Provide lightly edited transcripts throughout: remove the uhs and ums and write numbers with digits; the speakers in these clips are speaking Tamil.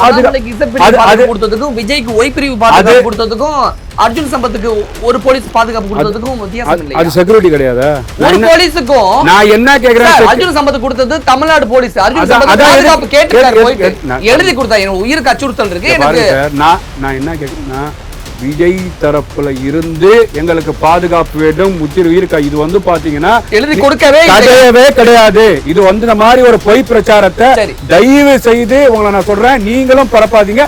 கொடுத்ததுக்கும் விஜய்க்கு ஒய் பிரிவு பாதுகாப்பு கொடுத்ததுக்கும் அர்ஜுன் சம்பத்துக்கு ஒரு போலீஸ் பாதுகாப்பு கொடுத்ததுக்கும் வித்தியாசம் இல்லை. அது செக்யூரிட்டி கிடையாது. ஒரு போலீஸுக்கும் நான் என்ன கேக்குறேன், அர்ஜுன் சம்பத் கொடுத்தது தமிழ்நாடு போலீஸ், அர்ஜுன் சம்பத் பாதுகாப்பு கேட்டிருக்காரு, எழுதி கொடுத்தா உயிருக்கு அச்சுறுத்தல் இருக்கு. நான் என்ன கேக்குறேன்னா, விஜய் தரப்புல இருந்து எங்களுக்கு பாதுகாப்பு வேண்டும் உயிருக்கு, இது வந்து பாத்தீங்கன்னா எழுதி கொடுக்கவே கிடையாது. இது வந்து இந்த மாதிரி ஒரு பொய் பிரச்சாரத்தை தயவு செய்து உங்களை நான் சொல்றேன், நீங்களும் பரப்பாதீங்க.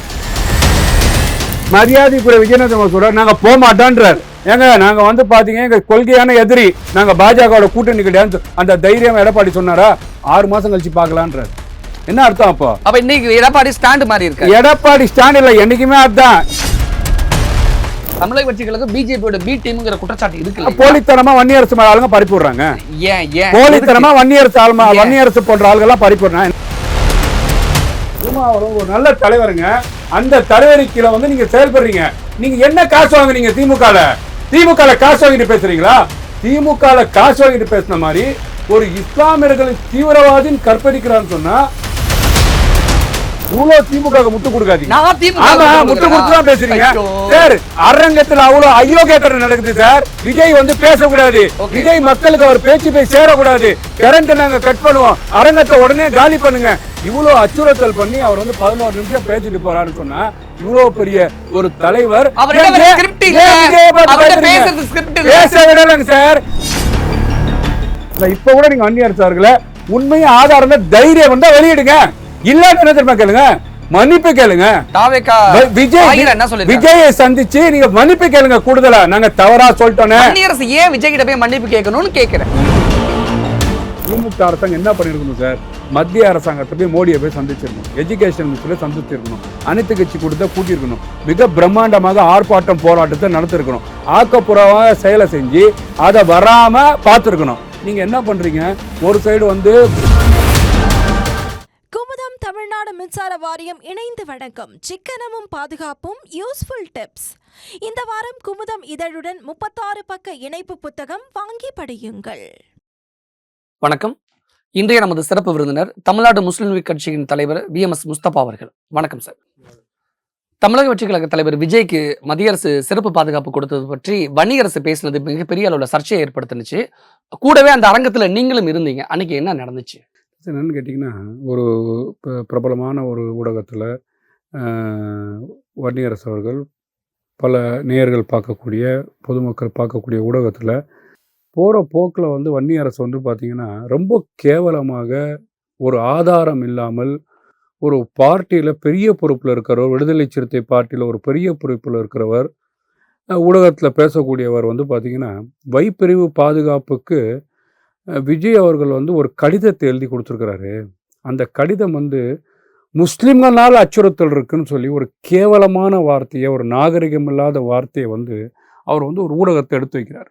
மரியாதைக்குரிய விஜயநாதன் சொல்ற, நாங்க போக மாட்டோன்றார். ஏங்க நாங்க வந்து பாத்தீங்க எங்க கொள்கையான எதிரி, நாங்க பாஜக கூட்டணி கிடையாது, அந்த தைரியம் எடப்பாடி சொன்னாரா? 6 மாசம் கழிச்சு பாக்கலான்றார். என்ன அர்த்தம் அப்போ? அப்ப இன்னைக்கு எடப்பாடி ஸ்டாண்ட் மாதிரி இருக்கு. எடப்பாடி ஸ்டாண்ட் இல்ல, என்னைக்குமே அதுதான். தமிழக கட்சிகளுக்கு பிஜேபியோட பி டீம்ங்கிற குற்றச்சாட்டு இருக்கு. போலித்தனமா வன்னியரசு ஆளுங்க பறிப்பு விடுறாங்க. போலித்தனமா வன்னியரசு போன்ற ஆளுங்கெல்லாம் பறிப்பு விடுறாங்க. ஒரு நல்ல தலைவருங்க, அந்த தலைவருக்குல வந்து நீங்க செயல்படுறீங்க. நீங்க என்ன காசு வாங்குறீங்க? திமுக காசு வாங்கிட்டு பேசுறீங்களா? திமுக காசு வாங்கிட்டு பேசின மாதிரி ஒரு இஸ்லாமியர்களின் தீவிரவாதின்னு கற்பழிக்கிறான்னு சொன்னா திமுக முட்டு கொடுக்காதீங்க. முட்டு கொடுத்துதான் பேசுறீங்க. அரங்கத்தில் அவ்வளவு அயோக்கியத்தனம் நடக்குது சார். விஜய் வந்து பேசக்கூடாது, விஜய் மக்களுக்கு அவர் பேச்சு போய் சேரக்கூடாது, கரண்ட் நாங்க கட் பண்ணுவோம், அரங்கத்தை உடனே காலி பண்ணுங்க, இவ்வளவு அச்சுறுத்தல் பண்ணி அவர் வந்து 11 நிமிஷம் பேசிட்டு போறாருன்னு சொன்னா, இவ்வளவு பெரிய ஒரு தலைவர் பேச விடலங்க சார். இப்ப கூட நீங்க வன்னியரசு உண்மையை ஆதாரம் தைரியம் வந்தா வெளியிடுங்க. இல்ல என்ன தெரியுமா கேளுங்க, மன்னிப்பு கேளுங்க. விஜயை சந்திச்சு நீங்க மன்னிப்பு கேளுங்க. கூடுதலா நாங்க தவறா சொல்லிட்டோம். ஏன் விஜய் கிட்ட போய் மன்னிப்பு கேட்கணும்னு கேட்கிறேன். திமுக அரசாங்கம் என்ன பண்ணிருக்கணும் சார்? மத்திய அரசாங்கத்தை போய் மோடியை போய் சந்திச்சிருக்கணும், எஜுகேஷன் மினிஸ்டரை சந்திச்சிருக்கணும், அனைத்து கட்சி கூட்டத்தை கூட்டியிருக்கணும், மிக பிரம்மாண்டமாக ஆர்ப்பாட்டம் போராட்டத்தை நடத்திருக்கணும், ஆக்கப்பூர்வமாக செயலை செஞ்சு அதை வராம பார்த்துருக்கணும். நீங்க என்ன பண்றீங்க? ஒரு சைடு வந்து தமிழ்நாடு மின்சார வாரியம் இணைந்து வழங்கும் சிக்கனமும் பாதுகாப்பும் யூஸ்ஃபுல் டிப்ஸ். இந்த வாரம் குமுதம் இதழுடன் 36 பக்க இணைப்பு புத்தகம் வாங்கி படியுங்கள். வணக்கம். இன்றைய நமது சிறப்பு விருந்தினர் தமிழ்நாடு முஸ்லிம் லீக் கட்சியின் தலைவர் VMS முஸ்தபா அவர்கள். வணக்கம் சார். தமிழக வெற்றி கழக தலைவர் விஜய்க்கு மத்திய அரசு சிறப்பு பாதுகாப்பு கொடுத்தது பற்றி வன்னியரசு பேசினது மிகப்பெரிய அளவில் சர்ச்சையை ஏற்படுத்தினுச்சு. கூடவே அந்த அரங்கத்தில் நீங்களும் இருந்தீங்க. அன்னைக்கு என்ன நடந்துச்சு? என்னன்னு கேட்டிங்கன்னா, ஒரு பிரபலமான ஒரு ஊடகத்தில் வன்னியரசு அவர்கள் பல நேயர்கள் பார்க்கக்கூடிய, பொதுமக்கள் பார்க்கக்கூடிய ஊடகத்தில் போகிற போக்கில் வந்து வன்னியரசு வந்து பார்த்திங்கன்னா ரொம்ப கேவலமாக, ஒரு ஆதாரம் இல்லாமல், ஒரு பார்ட்டியில் பெரிய பொறுப்பில் இருக்கிறவர், விடுதலை சிறுத்தை பார்ட்டியில் ஒரு பெரிய பொறுப்பில் இருக்கிறவர், ஊடகத்தில் பேசக்கூடியவர் வந்து பார்த்திங்கன்னா வைப்பிரிவு பாதுகாப்புக்கு விஜய் அவர்கள் வந்து ஒரு கடிதத்தை எழுதி கொடுத்துருக்கிறாரு. அந்த கடிதம் வந்து முஸ்லிம்களால் அச்சுறுத்தல் இருக்குன்னு சொல்லி ஒரு கேவலமான வார்த்தையை, ஒரு நாகரிகம் இல்லாத வார்த்தையை வந்து அவர் வந்து ஒரு ஊடகத்தை எடுத்து வைக்கிறார்.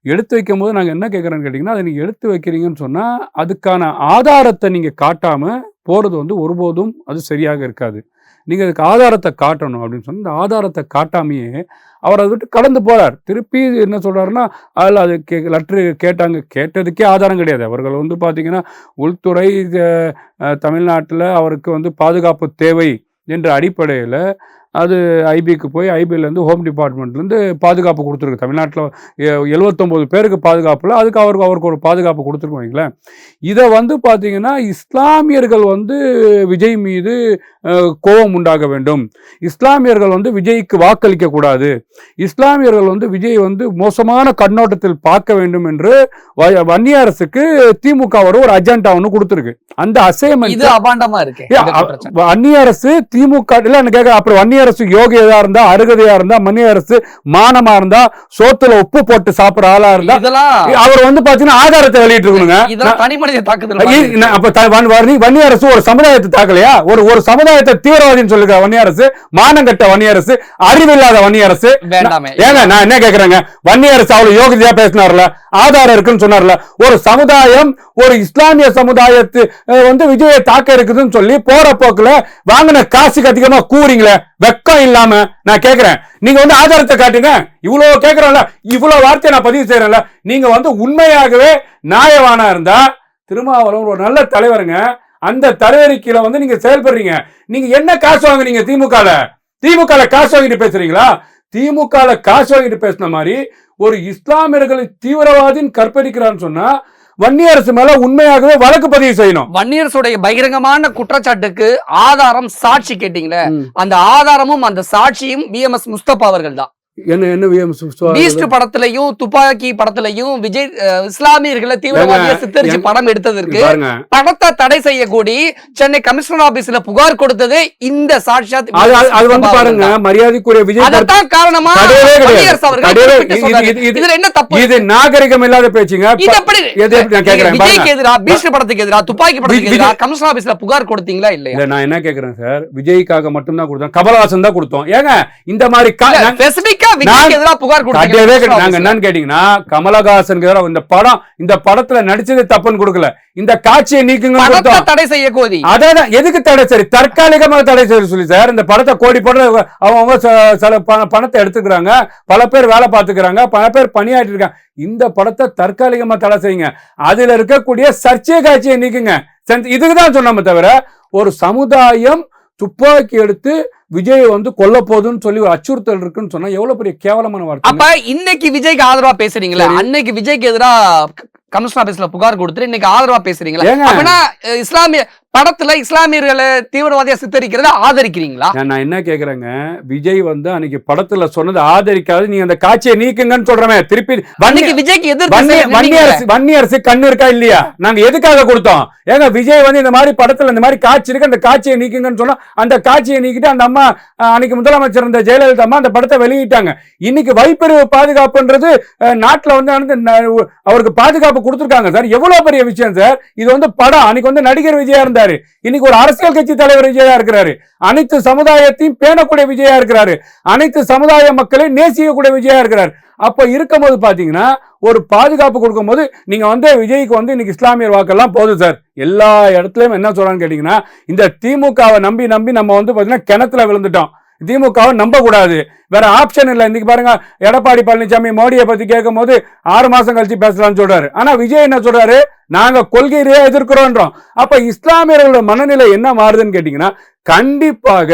எடுத்து வைக்கும் போது நாங்கள் என்ன கேட்குறேன்னு கேட்டிங்கன்னா, அதை நீங்கள் எடுத்து வைக்கிறீங்கன்னு சொன்னால் அதுக்கான ஆதாரத்தை நீங்கள் காட்டாமல் போகிறது வந்து ஒருபோதும் அது சரியாக இருக்காது. நீங்கள் அதுக்கு ஆதாரத்தை காட்டணும் அப்படின்னு சொன்னால், இந்த ஆதாரத்தை காட்டாமையே அவர் அதை விட்டு கடந்து போகிறார். திருப்பி என்ன சொல்கிறாருன்னா, அதில் அது லெட்ரு கேட்டதுக்கே ஆதாரம் கிடையாது. அவர்கள் வந்து பார்த்திங்கன்னா உள்துறை தமிழ்நாட்டில் அவருக்கு வந்து பாதுகாப்பு தேவை என்ற அடிப்படையில் அது ஐபிக்கு போய் ஐபியிலேருந்து ஹோம் டிபார்ட்மெண்ட்லேருந்து பாதுகாப்பு கொடுத்துருக்கு. தமிழ்நாட்டில் 79 பேருக்கு பாதுகாப்பில் அதுக்கு அவருக்கு ஒரு பாதுகாப்பு கொடுத்துருக்கோம் வைங்களேன். இதை வந்து பார்த்திங்கன்னா இஸ்லாமியர்கள் வந்து விஜய் மீது கோபம் உண்டாக வேண்டும், இஸ்லாமியர்கள் வந்து விஜய்க்கு வாக்களிக்கக்கூடாது, இஸ்லாமியர்கள் வந்து விஜய் வந்து மோசமான கண்ணோட்டத்தில் பார்க்க வேண்டும் என்று வன்னிய அரசுக்கு திமுக ஒரு அஜெண்டா ஒன்று கொடுத்துருக்கு. அந்த அசைன்மெண்ட் வன்னிய அரசு திமுக இல்லை கேட்க. அப்புறம் வன்னிய அரசு யோகியதா இருந்தா, அருகதையா இருந்தா, மன்னிய அரசு மானமா இருந்தா, சோத்துல உப்பு போட்டு சாப்பிடுற ஆளா இருந்தா அவர் வந்து பாத்தீங்கன்னா ஆதாரத்தை வெளியிட்டு இருக்கணுங்க. வன்னிய அரசு ஒரு சமுதாயத்தை தாக்கலையா? ஒரு சமுதாயத்தை தீவிரவாதின்னு சொல்லுங்க வன்னிய அரசு, மானங்கட்ட வன்னிய அரசு, அறிவில்லாத வன்னிய அரசு. ஏங்க நான் என்ன கேக்குறேங்க, வன்னிய அரசு அவ்வளவு யோகியதையா பேசினார்ல, ஆதாரம் இருக்குன்னு சொன்னார்ல. ஒரு சமுதாயம், ஒரு இஸ்லாமிய சமுதாயத்து வந்து விஜயை தாக்க இருக்குதுன்னு சொல்லி போற போக்குல வாங்கின காசுக்கு அதிகமா கூறீங்களே, வெக்கம் இல்லாம நான் கேக்குறேன். நீங்க வந்து ஆதாரத்தை காட்டுங்க. இவ்வளவு கேக்குறோம்ல, இவ்வளவு வார்த்தையை நான் பதிவு செய்யறேன்ல, நீங்க வந்து உண்மையாகவே நியாயவானா இருந்தா, திருமாவளவன் ஒரு நல்ல தலைவருங்க, அந்த தலைவரிக்கையில வந்து நீங்க செயல்படுறீங்க. நீங்க என்ன காசு வாங்குறீங்க? திமுக காசு வாங்கிட்டு பேசுறீங்களா? திமுக காசு வாங்கிட்டு பேசின மாதிரி ஒரு இஸ்லாமியர்களை தீவிரவாதின்னு கற்பழிக்கிறான்னு சொன்னா வன்னியரசு மேல உண்மையாகவே வழக்கு பதிவு செய்யணும். வன்னியரசுடைய பகிரங்கமான குற்றச்சாட்டுக்கு ஆதாரம், சாட்சி கேட்டீங்களே, அந்த ஆதாரமும் அந்த சாட்சியும் விஎம்எஸ் முஸ்தபா அவர்கள் தான். என்ன பீஸ்ட் படத்திலையும் துப்பாக்கி படத்திலையும் விஜய் இஸ்லாமியர்களை தீவிரவாதியா சித்தரிச்சு படம் எடுத்ததற்கு படத்தை தடை செய்யக்கூடி சென்னை கமிஷனர் ஆபீஸ்ல புகார் கொடுத்தது இந்த சாட்சியாத். அது வந்து பாருங்க, மரியாதைக்குரிய விஜய் அதான் காரணமா இதுல என்ன தப்பு? இது நாகரிகம் இல்லாத பேச்சுங்க. இது எப்படி விஜய்க்கு எதிரா, பீஸ்ட் படத்துக்கு எதிரா, துப்பாக்கி படத்துக்கு எதிரா கமிஷனர் ஆபீஸ்ல புகார் கொடுத்தீங்களா இல்லையா? நான் என்ன கேக்குறேன் சார், விஜய்க்காக மட்டும் தான் கொடுத்தோம், கமலஹாசன் தான் கொடுத்தோம். ஏங்க இந்த மாதிரி கமலஹாசன் இந்த படத்துல நடிச்சது தப்புன்னு கொடுக்கல, இந்த காட்சியை நீக்குங்க தடை செய்ய கோரி. அதான் எதுக்கு தடை? சரி, தற்காலிகமாக தடை செய்ய சொல்லி சார். இந்த படத்தை கோடி போட்டு அவங்க சில பணத்தை எடுத்துக்கிறாங்க, பல பேர் வேலை பார்த்துக்கிறாங்க, பல பேர் பணியாற்றி இருக்காங்க. இந்த படத்தை தற்காலிகமா தடை செய்யுங்க, அதுல இருக்கக்கூடிய சர்ச்சை காட்சியை நீக்குங்க. இதுக்குதான் சொன்னோமே தவிர ஒரு சமுதாயம் துப்பாக்கி எடுத்து விஜய் வந்து கொல்ல போதுன்னு சொல்லி ஒரு அச்சுறுத்தல் இருக்குன்னு சொன்னா எவ்வளவு பெரிய கேவலமான வார்த்தை. அப்ப இன்னைக்கு விஜய்க்கு ஆதரவா பேசுறீங்களா? அன்னைக்கு விஜய்க்கு எதிரா கமிஷனர் ஆபீஸ்ல புகார் கொடுத்துட்டு இன்னைக்கு ஆதரவா பேசுறீங்களா? அப்படின்னா இஸ்லாமிய படத்துல இஸ்லாமியர்களை தீவிரவாதியா சித்தரிக்கிறத ஆதரிக்கிறீங்களா? நான் என்ன கேக்குறேங்க, விஜய் வந்து அன்னைக்கு படத்துல சொன்னது ஆதரிக்காது, நீங்க அந்த காட்சியை நீக்குங்கன்னு சொல்றேன். திருப்பி விஜய்க்கு வன்னியரசு கண்ணு இருக்கா இல்லையா? நாங்க எதுக்காக கொடுத்தோம்? ஏங்க விஜய் வந்து இந்த மாதிரி படத்துல இந்த மாதிரி காட்சி இருக்கு, அந்த காட்சியை நீக்குங்கன்னு சொன்னா அந்த காட்சியை நீக்கிட்டு அந்த அம்மா அன்னைக்கு முதலமைச்சர் இருந்த ஜெயலலிதா அம்மா அந்த படத்தை வெளியிட்டாங்க. இன்னைக்கு வைப்பிரிவு பாதுகாப்புன்றது நாட்டுல வந்து அவருக்கு பாதுகாப்பு கொடுத்துருக்காங்க சார். எவ்வளவு பெரிய விஷயம் சார் இது. வந்து படம் அன்னைக்கு வந்து நடிகர் விஜயா இருந்தாரு, இன்னைக்கு ஒரு அரசியல் கட்சி தலைவர் விஜயா இருக்கிறாரு, அனைத்து சமுதாயத்தையும் பேணக்கூடிய விஜயா இருக்கிறாரு, அனைத்து சமுதாய மக்களை நேசிக்கக்கூடிய விஜயா இருக்கிறார். அப்ப இருக்கும் போது பாத்தீங்கன்னா ஒரு பாதுகாப்பு கொடுக்கும் போது நீங்க வந்து விஜய்க்கு வந்து இன்னைக்கு இஸ்லாமியர் வாக்கெல்லாம் போதும் சார். எல்லா இடத்துலயும் என்ன சொல்றான்னு கேட்டீங்கன்னா, இந்த திமுகவை நம்பி நம்ம வந்து பாத்தீங்கன்னா கிணத்துல விழுந்துட்டோம். திமுகவை நம்ப கூடாது, வேற ஆப்ஷன் இல்லை. இன்னைக்கு பாருங்க, எடப்பாடி பழனிசாமி மோடியை பத்தி கேட்கும் போது 6 மாசம் கழிச்சு பேசலாம்னு சொல்றாரு. ஆனா விஜய் என்ன சொல்றாரு, நாங்க கொள்கையிலேயே எதிர்க்கிறோம். அப்ப இஸ்லாமியர்களோட மனநிலை என்ன மாறுதுன்னு கேட்டீங்கன்னா, கண்டிப்பாக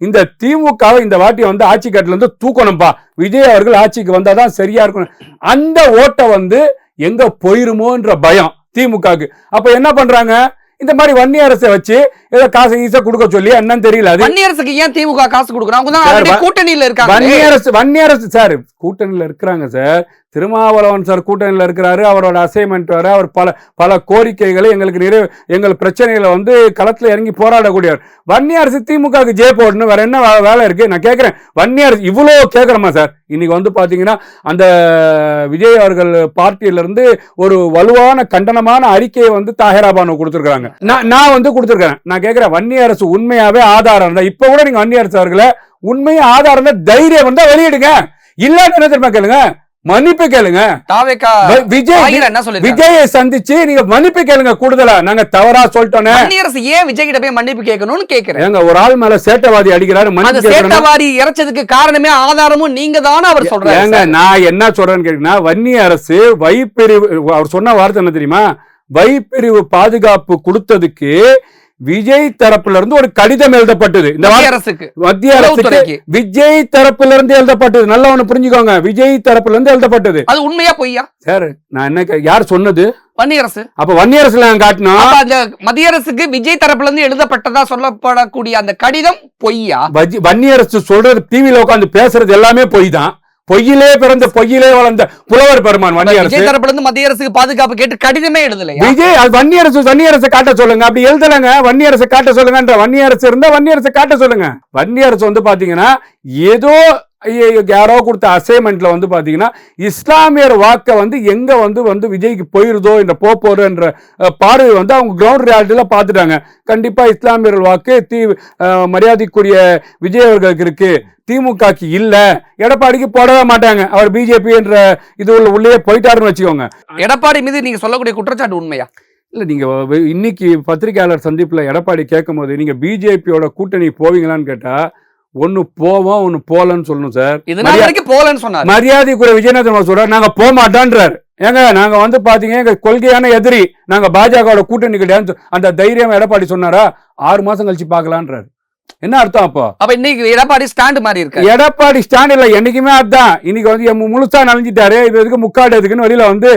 இந்த திமுகவை இந்த வாட்டி வந்து ஆட்சி கட்டில இருந்து தூக்கணும்பா, விஜய் அவர்கள் ஆட்சிக்கு வந்தாதான் சரியா இருக்கணும். அந்த ஓட்டை வந்து எங்க போயிருமோன்ற பயம் திமுகக்கு. அப்ப என்ன பண்றாங்க, இந்த மாதிரி வன்னியரசை வச்சு ஏதோ காசு ஈஸா கொடுக்க சொல்லி என்னன்னு தெரியல. வன்னியரசுக்கு ஏன் திமுக காசு கொடுக்குறாங்க? கூட்டணியில இருக்காங்க. வன்னியரசு சார் கூட்டணியில இருக்கிறாங்க சார். திருமாவளவன் சார் கூட்டணியில் இருக்கிறாரு, அவரோட அசைன்மெண்ட் வர, அவர் பல கோரிக்கைகளை எங்கள் பிரச்சனைகளை வந்து களத்தில் இறங்கி போராடக்கூடியவர். வன்னியரசு திமுகவுக்கு ஜெய போடணும், வேற என்ன வேலை இருக்கு? நான் கேட்கிறேன், வன்னியரசு இவ்வளோ கேட்கறோமா சார்? இன்னைக்கு வந்து பாத்தீங்கன்னா அந்த விஜய் அவர்கள் பார்ட்டியிலிருந்து ஒரு வலுவான கண்டனமான அறிக்கையை வந்து தாஹிராபானு கொடுத்துருக்காங்க. நான் வந்து கொடுத்துருக்கேன். நான் கேட்கிறேன், வன்னியரசு உண்மையாவே ஆதாரம் இருந்தா, இப்ப கூட நீங்க வன்னியரசு அவர்களை உண்மையா ஆதாரம் இருந்தா தைரியம் வந்தா வெளியிடுங்க, இல்லாத என்ன தெரியுமா கேளுங்க, மன்னிப்பு கேளுங்க. விஜயை சந்திச்சு நீங்க மன்னிப்பு கேளுங்க. கூடுதலா நாங்க தவறா சொல்லிட்டோம். ஏன் விஜய் கிட்ட போய் மன்னிப்பு கேட்கணும்னு கேக்குறேன். ஒரு ஆள் மேல சேட்டவாதி அடிக்கிறாரு, சேட்டவாதி இறைச்சதுக்கு காரணமே ஆதாரமும் நீங்க தானே அவர் சொல்றாங்க. நான் என்ன சொல்றேன்னு கேட்டீங்கன்னா, வன்னி அரசு வைப்பிரிவு, அவர் சொன்ன வார்த்தை என்ன தெரியுமா, வைப்பிரிவு பாதுகாப்பு கொடுத்ததுக்கு விஜய் தரப்புல இருந்து ஒரு கடிதம் எழுதப்பட்டது. இந்த மத்திய அரசுக்கு விஜய் தரப்புல இருந்து எழுதப்பட்டது. நல்லா ஒண்ணு புரிஞ்சுக்கோங்க, விஜய் தரப்புல இருந்து எழுதப்பட்டது. அது உண்மையா பொய்யா சார்? நான் என்ன, யார் சொன்னது? வன்னியரசு. அப்ப வன்னியரசுல காட்டணும். அந்த மத்திய அரசுக்கு விஜய் தரப்புல இருந்து எழுதப்பட்டதா சொல்லப்படக்கூடிய அந்த கடிதம் பொய்யா? வன்னியரசு சொல்றது, டிவில உட்காந்து பேசுறது எல்லாமே பொய் தான். பொய்யிலே பிறந்த பொய்யிலே வளர்ந்த புலவர் பெருமான் வன்னியரசு தரப்புல இருந்து மத்திய அரசுக்கு பாதுகாப்பு கேட்டு கடிதமே எழுதல விஜய். வன்னியரசு காட்ட சொல்லுங்க, அப்படி எழுதலங்க. வன்னியரசு காட்ட சொல்லுங்க. வன்னியரசு இருந்தா வன்னியரசு காட்ட சொல்லுங்க. வன்னியரசு வந்து பாத்தீங்கன்னா ஏதோ யாரோ கொடுத்த அசைன்மெண்ட்ல வந்து பாத்தீங்கன்னா இஸ்லாமியர் வாக்க வந்து எங்க வந்து விஜய்க்கு போயிருதோ என்ற போறன்ற பார்வை வந்து அவங்க கிரவுண்ட் ரியாலிட்டியில பாத்துட்டாங்க. கண்டிப்பா இஸ்லாமியர்கள் வாக்கு மரியாதைக்குரிய விஜய் அவர்களுக்கு இருக்கு, திமுகக்கு இல்ல, எடப்பாடிக்கு போடவே மாட்டாங்க. அவர் பிஜேபி என்ற இது உள்ளே போயிட்டாருன்னு வச்சுக்கோங்க. எடப்பாடி மீது நீங்க சொல்லக்கூடிய குற்றச்சாட்டு உண்மையா? இல்ல, நீங்க இன்னைக்கு பத்திரிகையாளர் சந்திப்புல எடப்பாடி கேட்கும் போது நீங்க பிஜேபியோட கூட்டணி போவீங்களான்னு கேட்டா, ஒன்னு போவோம் ஒன்னு போலன்னு சொல்லணும் சார். போலன்னு சொன்னார். மரியாதைக்குரிய விஜயநாதன் சொல்றாரு, நாங்க போக மாட்டோன்றாரு. ஏங்க நாங்க வந்து பாத்தீங்க எங்க கொள்கையான எதிரி, நாங்க பாஜகவோட கூட்டணி கிடையாது அந்த தைரியம் எடப்பாடி சொன்னாரா? 6 மாசம் கழிச்சு பாக்கலான்றாரு. என்ன அர்த்தம் அப்போ? அப்ப இன்னைக்கு எடப்பாடி ஸ்டாண்ட் மாதிரி இருக்கு. எடப்பாடி ஸ்டாண்ட் இல்ல, என்னைக்குமே அதான். இன்னைக்கு வந்து முழுசா நனைஞ்சிட்டாரு, இது எதுக்கு முக்காடு எதுக்குன்னு வெளியில வந்து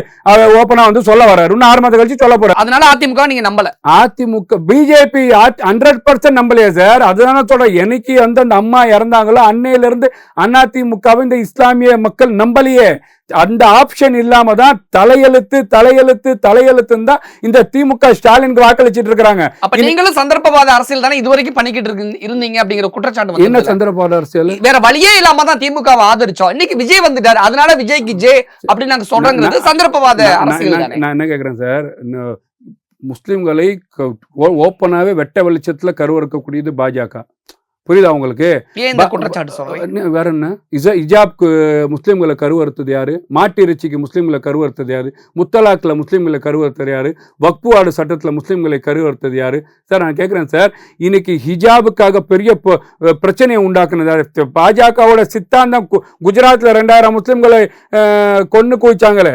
ஓப்பனா வந்து சொல்ல வர்றாரு. இன்னும் 6 மாதம் கழிச்சு சொல்ல போறாரு. அதனால அதிமுக நீங்க நம்பல? அதிமுக பிஜேபி 100% நம்பலையே சார். அதுதானே சொல்ற. என்னைக்கு வந்து அந்த அம்மா இறந்தாங்களோ அன்னையில இருந்து அதிமுகவை இந்த இஸ்லாமிய மக்கள் நம்பலையே. அந்த ஆப்ஷன் இல்லாம தான் தலையெழுத்து தலையெழுத்து தலையெழுத்துன்னு தான் இந்த திமுக ஸ்டாலினுக்கு வாக்களிச்சிட்டு இருக்காங்க. அப்ப நீங்களும் சந்தர்ப்பவாத அரசியல் தானே இதுவரைக்கும் பண்ணிக்கிட்டு இருந்தீங்க அப்படிங்கிற குற்றச்சாட்டு. என்ன சந்தர்ப்பவாத அரசியல்? வேற வழியே இல்லாம தான் திமுகவை ஆதரிச்சோம். இன்னைக்கு விஜய் வந்துட்டாரு, அதனால விஜய்க்கு ஜே அப்படின்னு நாங்க சொல்றோங்கிறது சந்தர்ப்பவாத அரசியல் தானே. நான் என்ன கேக்குறேன் சார், முஸ்லிம்களை ஓப்பனாவே வெட்ட வெளிச்சத்துல கருவறுக்கக்கூடியது பாஜக. புரியுதா உங்களுக்கு? வேற என்ன, இஜாப்க்கு முஸ்லீம்களை கருவறுத்தது யாரு? மாட்டு இறைச்சிக்கு முஸ்லீம்களை கருவறுத்தது யாரு? முத்தலாக்ல முஸ்லீம்களை கருவறுத்தது யாரு? வக்பு வார்டு சட்டத்துல முஸ்லீம்களை கருவறுத்தது யாரு? சார் நான் கேட்கிறேன் சார், இன்னைக்கு ஹிஜாபுக்காக பெரிய பிரச்சனையை உண்டாக்குனது யாரு? பாஜகவோட சித்தாந்தம். குஜராத்ல 2000 முஸ்லீம்களை கொன்னு குவிச்சாங்களே,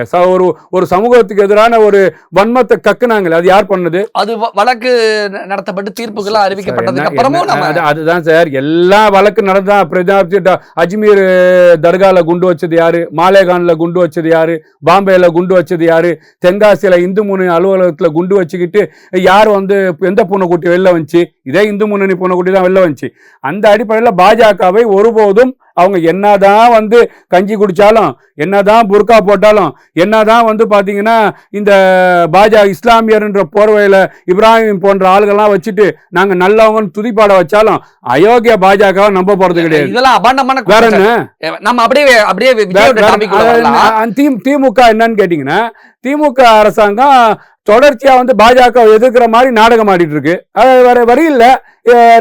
ஒரு சமூகத்துக்கு எதிரான ஒரு வன்மத்தை கக்குனாங்களே, அது யார் பண்ணது? அது வழக்கு நடத்தப்பட்டு தீர்ப்புகள் அறிவிக்கப்பட்டதுக்கு அப்புறமும் அதுதான் சார் எல்லா வழக்கு நடந்தா. அஜ்மீர் தர்கால குண்டு வச்சது யாரு? மாலேகான்ல குண்டு வச்சது யாரு? பாம்பேல குண்டு வச்சது யாரு? தென்காசியில இந்து முன்னணி அலுவலகத்துல குண்டு வச்சுக்கிட்டு யார் வந்து எந்த பூனைக்குட்டி வெளில வந்துச்சு? இதே இந்து முன்னணி பூனைக்குட்டி தான் வெளில வந்துச்சு. அந்த அடிப்படையில் பாஜகவை ஒருபோதும் அவங்க என்னதான் வந்து கஞ்சி குடிச்சாலும், என்னதான் புர்கா போட்டாலும், என்னதான் வந்து பாத்தீங்கன்னா இந்த இஸ்லாமியர்ன்ற போர்வையில இப்ராஹிம் போன்ற ஆளுகள்லாம் வச்சுட்டு நாங்க நல்லவங்கன்னு துதிப்பாட வச்சாலும் அயோக்கிய பாஜக நம்ப போறது கிடையாது. வேற என்ன, நம்ம அப்படியே திமுக என்னன்னு கேட்டீங்கன்னா, திமுக அரசாங்கம் தொடர்ச்சியா வந்து பாஜக எதிர்க்கிற மாதிரி நாடகம் ஆடிட்டு இருக்கு. வேற வரி இல்ல.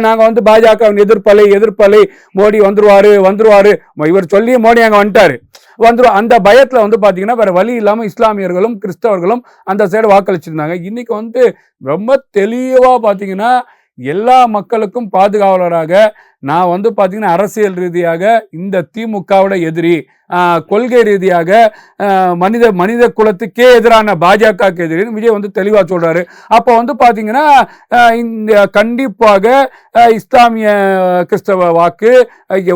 நாங்க வந்து பாஜக எதிர்ப்பலை மோடி வந்துருவாரு. இவர் சொல்லி மோடி அங்க வந்துட்டாரு. அந்த பயத்துல வந்து பாத்தீங்கன்னா வேற வழி இல்லாம இஸ்லாமியர்களும் கிறிஸ்தவர்களும் அந்த சைடு வாக்களிச்சிருந்தாங்க. இன்னைக்கு வந்து ரொம்ப தெளிவா பாத்தீங்கன்னா எல்லா மக்களுக்கும் பாதுகாவலராக நான் வந்து பாத்தீங்கன்னா அரசியல் ரீதியாக இந்த திமுகவோட எதிரி, கொள்கை ரீதியாக மனித குலத்துக்கே எதிரான பாஜகவுக்கு எதிரின்னு விஜய் வந்து தெளிவா சொல்றாரு. அப்போ வந்து பாத்தீங்கன்னா இந்த கண்டிப்பாக இஸ்லாமிய கிறிஸ்தவ வாக்கு,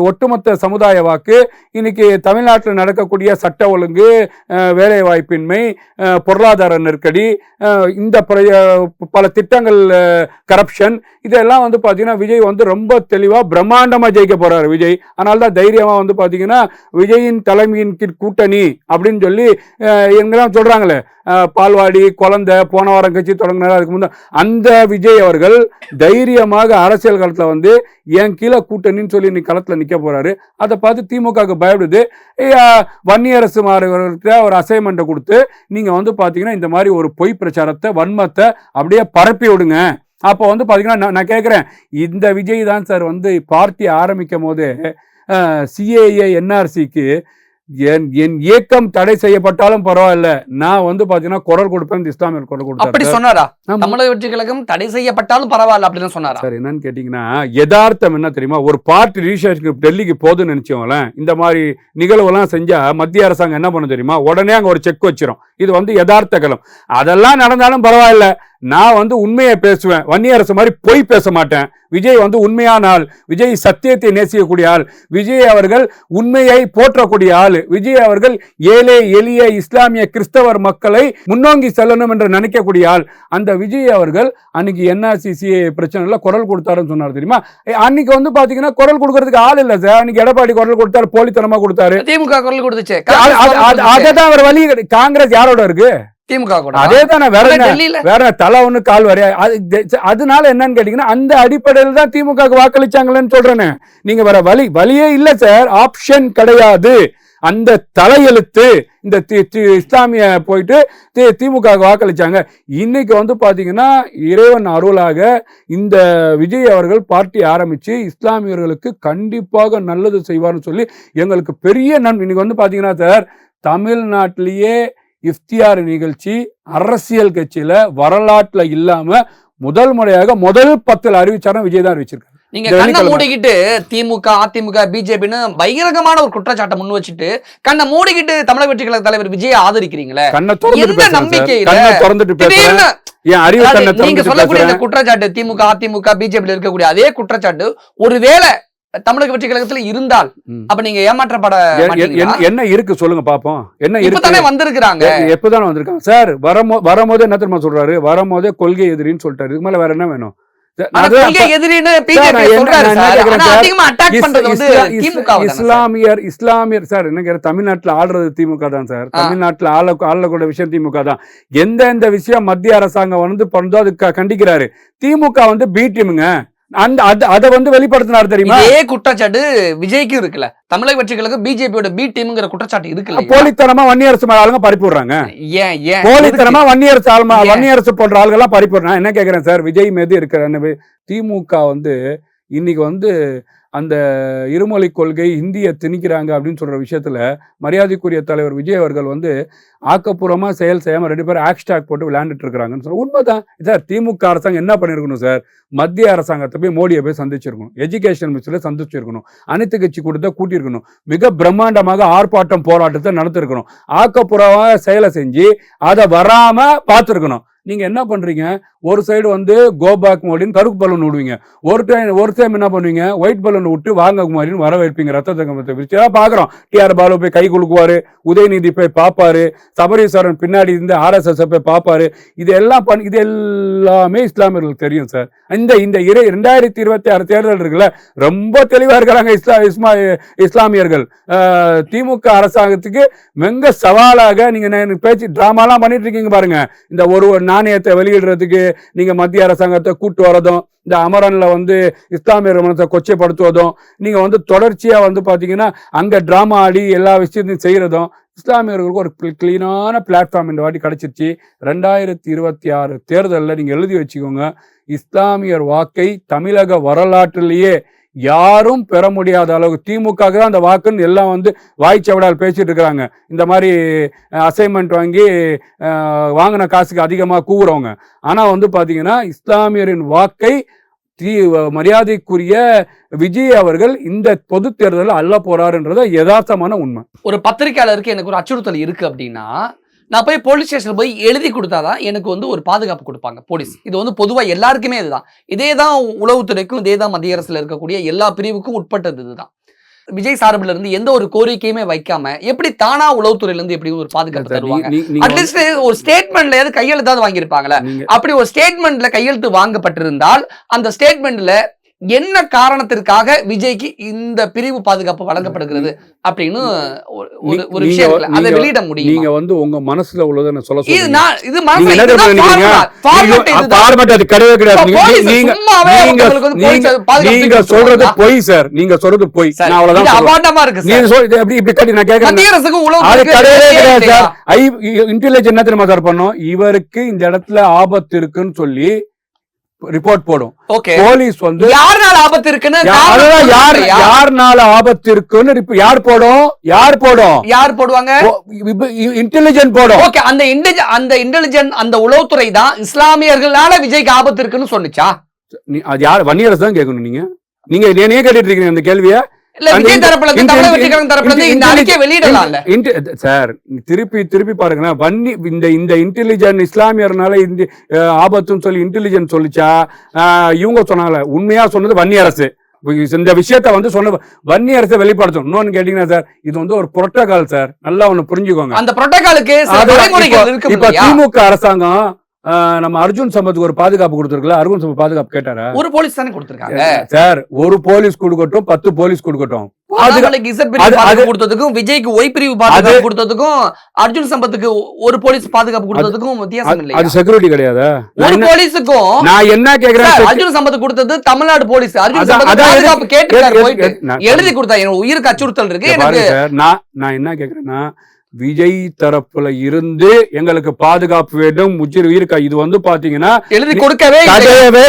ஒட்டுமொத்த சமுதாய வாக்கு, இன்னைக்கு தமிழ்நாட்டில் நடக்கக்கூடிய சட்ட ஒழுங்கு, வேலை வாய்ப்பின்மை, பொருளாதார நெருக்கடி, இந்த பல திட்டங்கள், கரப்ஷன், இதெல்லாம் வந்து பாத்தீங்கன்னா விஜய் வந்து ரொம்ப தெளிவா பிரம்மாண்டமா ஜெயிக்க போறாரு விஜய். அதனால தான் தைரியமா வந்து பாத்தீங்கன்னா விஜயின் தலைமையின் கூட்டணி அப்படின்னு சொல்லி எங்கெல்லாம் சொல்றாங்களே, பால்வாடி குழந்தை போன வாரம் கட்சி தொடங்கினார். அதுக்கு முன்னாடி அந்த விஜய் அவர்கள் தைரியமாக அரசியல் களத்துல வந்து என் கீழே கூட்டணின்னு சொல்லி இன்னைக்கு களத்துல நிக்க போறாரு. அதை பார்த்து திமுக பயப்படுது. வன்னியரசு மாறுவர்கிட்ட ஒரு அசைன்மெண்ட்டை கொடுத்து நீங்க வந்து பாத்தீங்கன்னா இந்த மாதிரி ஒரு பொய் பிரச்சாரத்தை, வன்மத்தை அப்படியே பரப்பி விடுங்க. அப்போ வந்து பாத்தீங்கன்னா நான் கேட்கிறேன், இந்த விஜய் தான் சார் வந்து பார்ட்டி ஆரம்பிக்கும் போது சிஏஏ என்ஆர்சிக்கு என் இயக்கம் தடை செய்யப்பட்டாலும் பரவாயில்ல, நான் வந்து பாத்தீங்கன்னா குரல் கொடுப்பேன், இஸ்லாமியர் குரல் கொடுத்தாரு. அப்படி சொன்னாரா? தமிழக வெற்றி கழகம் தடை செய்யப்பட்டாலும் பரவாயில்ல அப்படின்னு சொன்னாரா? சார் என்னன்னு கேட்டீங்கன்னா யதார்த்தம் என்ன தெரியுமா, ஒரு பார்ட்டி ரிஜிஸ்ட்ரேஷனுக்கு டெல்லிக்கு போகுதுன்னு நினைச்சவங்களேன், இந்த மாதிரி நிகழ்வுலாம் செஞ்சா மத்திய அரசாங்கம் என்ன பண்ண தெரியுமா, உடனே அங்க ஒரு செக் வச்சிரும். இது வந்து யதார்த்த களம். அதெல்லாம் நடந்தாலும் பரவாயில்ல, நான் வந்து உண்மையை பேசுவேன், வன்னியரசு மாதிரி பொய் பேச மாட்டேன். விஜய் வந்து உண்மையான ஆள், விஜய் சத்தியத்தை நேசிக்கக்கூடிய ஆள், விஜய் அவர்கள் உண்மையை போற்றக்கூடிய ஆள், விஜய் அவர்கள் ஏழை எளிய இஸ்லாமிய கிறிஸ்தவர் மக்களை முன்னோங்கி செல்லணும் என்று நினைக்கக்கூடிய ஆள். அந்த விஜய் அவர்கள் அன்னைக்கு என்ஆர்சி பிரச்சனைல குரல் கொடுத்தாருன்னு சொன்னார் தெரியுமா. அன்னைக்கு வந்து பாத்தீங்கன்னா குரல் கொடுக்கறதுக்கு ஆள் இல்ல சார். அன்னைக்கு எடப்பாடி குரல் கொடுத்தாரு, போலித்தனமா கொடுத்தாரு. திமுக குரல் கொடுத்துச்சு. அதேதான் அவர் வழி. காங்கிரஸ் யாரோட இருக்கு? திமுக கூட. அதே தானே, வேற தலை ஒண்ணு கால் வரையா. அதனால என்னன்னு கேட்டீங்கன்னா அந்த அடிப்படையில் தான் திமுக வாக்களிச்சாங்களேன்னு சொல்றேன்னு. நீங்க வேற வழியே இல்ல சார், ஆப்ஷன் கிடையாது. அந்த தலையெழுத்து இந்த இஸ்லாமிய போயிட்டு திமுக வாக்களிச்சாங்க. இன்னைக்கு வந்து பாத்தீங்கன்னா இறைவன் அருளாக இந்த விஜய் அவர்கள் பார்ட்டி ஆரம்பிச்சு இஸ்லாமியர்களுக்கு கண்டிப்பாக நல்லது செய்வார்னு சொல்லி எங்களுக்கு பெரிய இன்னைக்கு வந்து பாத்தீங்கன்னா சார், தமிழ்நாட்டிலேயே இஃப்தியார் நிகழ்ச்சி அரசியல் கட்சியில வரலாற்றுல இல்லாம முதல் முறையாக முதல் 10 அறிவிச்சாரம் விஜய் தான் அறிவிச்சிருக்காரு. நீங்க கண்ணை மூடிக்கிட்டு திமுக, அதிமுக, பிஜேபின்னு பகிரங்கமான ஒரு குற்றச்சாட்டை முன் வச்சுட்டு கண்ணை மூடிக்கிட்டு தமிழக வெற்றி கழக தலைவர் விஜயை ஆதரிக்கிறீங்களே, எந்த நம்பிக்கையில நீங்க சொல்லக்கூடிய இந்த குற்றச்சாட்டு திமுக, அதிமுக, பிஜேபி இருக்கக்கூடிய அதே குற்றச்சாட்டு ஒருவேளை தமிழக வெற்றி கழகத்துல இருந்தால் அப்ப நீங்க ஏமாற்றப்பட என்ன இருக்கு சொல்லுங்க பாப்போம். என்ன இப்பதானே வந்திருக்காங்க, எப்பதானே வந்திருக்காங்க சார். வரும்போதே என்ன தெரியுமா சொல்றாரு, வரும்போதே கொள்கை எதிரின்னு சொல்லிட்டாரு. இதுக்கு மேல வேற என்ன வேணும்? இஸ்லாமியர் சார் என்ன தமிழ்நாட்டுல ஆள்றது திமுக தான் சார். தமிழ்நாட்டுல ஆளக்கூடிய விஷயம் திமுக தான். எந்த விஷயம் மத்திய அரசாங்கம் வந்து பண்ணதோ அது கண்டிக்கிறாரு. திமுக வந்து பி டீமுங்க. அத வந்து வெளிப்படுத்தினார் தெரியுமா? இதே குற்றச்சாட்டு விஜய்க்கு இருக்குல்ல, தமிழக வெற்றிகளுக்கு பிஜேபியோட பி டீம்ங்கிற குற்றச்சாட்டு இருக்குல்ல. போலித்தனமா வன்னியரசு ஆளுங்க பறிப்பு விடுறாங்க. போலித்தனமா வன்னியரசு போன்ற ஆளுங்க எல்லாம் பறிப்பு விடுறாங்க. என்ன கேக்குறேன் சார், விஜய் மீது இருக்கிற திமுக வந்து இன்னைக்கு வந்து அந்த இருமொழி கொள்கை இந்தியை திணிக்கிறாங்க அப்படின்னு சொல்ற விஷயத்துல மரியாதைக்குரிய தலைவர் விஜய் அவர்கள் வந்து ஆக்கப்பூர்வமா செயல் செய்யாம 2 பேரும் ஹேஷ்டாக் போட்டு விளையாண்டுட்டு இருக்கிறாங்கன்னு சொல்ற உண்மைதான் சார். திமுக அரசாங்கம் என்ன பண்ணிருக்கணும் சார், மத்திய அரசாங்கத்தை போய் மோடியை போய் சந்திச்சிருக்கணும், எஜுகேஷன் மினிஸ்டர்ல சந்திச்சிருக்கணும், அனைத்து கட்சி கூட்டத்தை கூட்டியிருக்கணும், மிக பிரம்மாண்டமாக ஆர்ப்பாட்டம் போராட்டத்தை நடத்திருக்கணும், ஆக்கப்பூர்வமாக செயலை செஞ்சு அதை வராம பார்த்துருக்கணும். நீங்க என்ன பண்றீங்க, ஒரு சைடு வந்து கோபேக் மோடின்னு கருப்பு பலூன் விடுவீங்க, ஒரு டைம் என்ன பண்ணுவீங்க, ஒயிட் பலூன் விட்டு வாங்க குமாரின்னு வர வைப்பீங்க. ரத்த தங்கமத்தை பிரிச்சு பாக்குறோம். டிஆர் பாலு போய் கை குலுக்குவாரு, உதயநிதி போய் பார்ப்பாரு, சபரீஸ்வரன் பின்னாடி இருந்து RSS போய் பார்ப்பாரு. இது எல்லாமே இஸ்லாமியர்களுக்கு தெரியும் சார். இந்த 2026 தேர்தல் இருக்குல்ல, ரொம்ப தெளிவா இருக்கிறாங்க இஸ்லாமியர்கள். திமுக அரசாங்கத்துக்கு மிக சவாலாக நீங்க பேச்சு டிராமாலாம் பண்ணிட்டு இருக்கீங்க பாருங்க. இந்த ஒரு நாணயத்தை வெளியிடுறதுக்கு நீங்க மத்திய அரசாங்கத்தை கூட்டு வரதும், இந்த அமரன்ல வந்து இஸ்லாமியர் மனத்தை கொச்சைப்படுத்துவதும், நீங்க வந்து தொடர்ச்சியா வந்து பாத்தீங்கன்னா அங்க டிராமா ஆடி எல்லா விஷயத்தையும் செய்யறதும், இஸ்லாமியர்களுக்கு ஒரு கிளீனான பிளாட்ஃபார்ம் இந்த வாட்டி கிடைச்சிருச்சு. 2026 தேர்தலில் நீங்க எழுதி வச்சுக்கோங்க, இஸ்லாமியர் வாக்கை தமிழக வரலாற்றிலேயே யாரும் பெற முடியாத அளவுக்கு திமுக தான் அந்த வாக்குன்னு எல்லாம் வந்து வாய்ச்சவடால் பேசிட்டு இருக்கிறாங்க. இந்த மாதிரி அசைன்மெண்ட் வாங்கி வாங்கின காசுக்கு அதிகமாக கூவுறவங்க. ஆனால் வந்து பார்த்தீங்கன்னா இஸ்லாமியரின் வாக்கை மரியாதைக்குரிய விஜய் அவர்கள் இந்த பொது தேர்தலில் அள்ள போறாருன்றத யதார்த்தமான உண்மை. ஒரு பத்திரிகையாளருக்கு எனக்கு ஒரு அச்சுறுத்தல் இருக்கு அப்படின்னா, நான் போய் போலீஸ் ஸ்டேஷன் போய் எழுதி கொடுத்தாதான் எனக்கு வந்து ஒரு பாதுகாப்பு கொடுப்பாங்க போலீஸ். இது வந்து பொதுவாக எல்லாருக்குமே இதுதான். இதே தான் உளவுத்துறைக்கும், இதே தான் மத்திய அரசுல இருக்கக்கூடிய எல்லா பிரிவுக்கும் உட்பட்டது இதுதான். விஜய் சார்பில் இருந்து எந்த ஒரு கோரிக்கையுமே வைக்காம எப்படி தானா உளவுத்துறையில இருந்து எப்படி ஒரு பாதுகாப்பு தருவாங்க? அட்லீஸ்ட் ஒரு ஸ்டேட்மெண்ட்ல கையெழுத்தாவது வாங்கியிருப்பாங்களே. அப்படி ஒரு ஸ்டேட்மெண்ட்ல கையெழுத்து வாங்கப்பட்டிருந்தால் அந்த ஸ்டேட்மெண்ட்ல என்ன காரணத்திற்காக விஜய்க்கு இந்த பிரிவு பாதுகாப்பு வழங்கப்படுகிறது அப்படின்னு ஒரு விஷயம் அதை வெளியிட முடியும். நீங்க வந்து உங்க மனசுல உள்ளதை சொல்ல நீங்க சொல்றது பொய் சார். நீங்க சொல்றது பொய். இன்டெலிஜென்ஸ் என்ன தெரியுமா சார் பண்ணும், இவருக்கு இந்த இடத்துல ஆபத்து இருக்குன்னு சொல்லி ரிப்போர்ட் போடும். போலீஸ் வந்து யாருனால ஆபத்து இருக்குன்னு யாருனால ஆபத்து இருக்குன்னு யார் போடுவாங்க? இன்டெலிஜென்ஸ் போடும். ஓகே, அந்த இன்டெலிஜென்ஸ் அந்த உளவுத்துறை தான் இஸ்லாமியர்களால விஜய்க்கு ஆபத்து இருக்குன்னு சொன்னுச்சா? அது யார்? வன்னியரசு தான் கேட்கணும். நீங்க என்னையே கேட்டுட்டு இருக்கீங்க அந்த கேள்வியை. திருப்பி பாருங்க, இந்த இன்டெலிஜென்ஸ் இஸ்லாமியர்னால ஆபத்துன்னு சொல்லி இன்டெலிஜென்ஸ் சொல்லிச்சா? இவங்க சொன்னாங்க. உண்மையா சொன்னது வன்னியரசு. இந்த விஷயத்த வந்து சொன்ன வன்னியரசை வெளிப்படுத்தும். இன்னொன்னு கேட்டீங்கன்னா சார், இது வந்து ஒரு புரோட்டோகால் சார். நல்லா ஒண்ணு புரிஞ்சுக்கோங்க. அந்த புரோட்டோகாலுக்கு இப்ப திமுக அரசாங்கம் நம்ம அர்ஜுன் சம்பத்துக்கு ஒரு பாதுகாப்பு கொடுத்திருக்கல, அர்ஜுன் சம்பத் பாதுகாப்பு கேட்டாரா? ஒரு போலீஸ் தானே கொடுத்திருக்காங்க சார். ஒரு போலீஸ் கொடுக்கட்டும், 10 போலீஸ் கொடுக்கட்டும். கொடுத்ததுக்கும் விஜய்க்கு ஒய் பிரிவு பாதுகாப்பு கொடுத்ததுக்கும் அர்ஜுன் சம்பத்துக்கு ஒரு போலீஸ் பாதுகாப்பு கொடுத்ததுக்கும் வித்தியாசம் இல்லை. அது செக்யூரிட்டி கிடையாது. ஒரு போலீஸுக்கும் நான் என்ன கேக்குறேன், அர்ஜுன் சம்பத் கொடுத்தது தமிழ்நாடு போலீஸ். அர்ஜுன் சம்பத் பாதுகாப்பு கேட்டு எழுதி கொடுத்தா உயிருக்கு அச்சுறுத்தல் இருக்கு. நான் என்ன கேக்குறேன்னா, விஜய் தரப்புல இருந்து எங்களுக்கு பாதுகாப்பு வேண்டும் இருக்கா. இது வந்து பாத்தீங்கன்னா எழுதி கொடுக்கவே